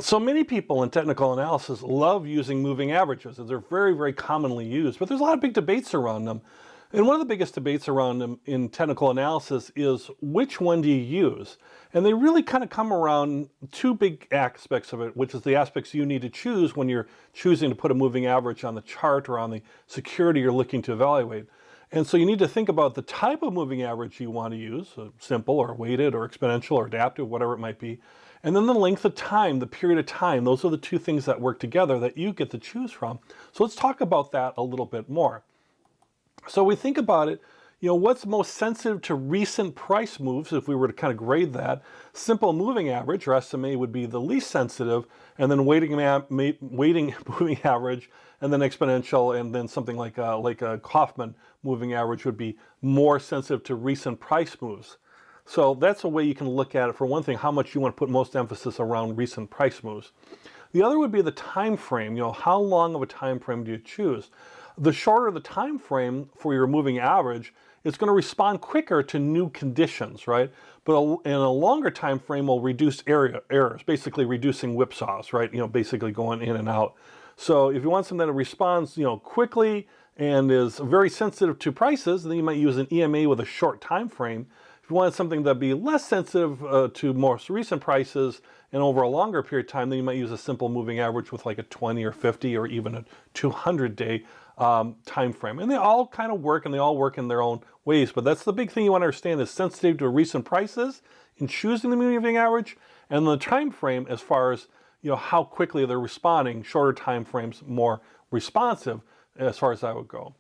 So many people in technical analysis love using moving averages. They're very, very commonly used, but there's a lot of big debates around them. And one of the biggest debates around them in technical analysis is which one do you use? And they really kind of come around two big aspects of it, which is the aspects you need to choose when you're choosing to put a moving average on the chart or on the security you're looking to evaluate. And so you need to think about the type of moving average you want to use, simple or weighted or exponential or adaptive, whatever it might be. And then the length of time, the period of time, those are the two things that work together that you get to choose from. So let's talk about that a little bit more. So we think about it, what's most sensitive to recent price moves if we were to kind of grade that. Simple moving average, or SMA, would be the least sensitive, and then weighting moving average, and then exponential, and then something like a Kaufman moving average would be more sensitive to recent price moves. So that's a way you can look at it. For one thing, how much you want to put most emphasis around recent price moves. The other would be the time frame. How long of a time frame do you choose? The shorter the time frame for your moving average, it's going to respond quicker to new conditions, right? But in a longer time frame will reduce errors, basically reducing whipsaws, right? Basically going in and out. So if you want something that responds, quickly and is very sensitive to prices, then you might use an EMA with a short time frame. If you want something that'd be less sensitive to most recent prices and over a longer period of time, then you might use a simple moving average with like a 20 or 50 or even a 200-day time frame. And they all kind of work, and they all work in their own ways. But that's the big thing you want to understand, is sensitive to recent prices in choosing the moving average, and the time frame as far as how quickly they're responding. Shorter time frames, more responsive, as far as that would go.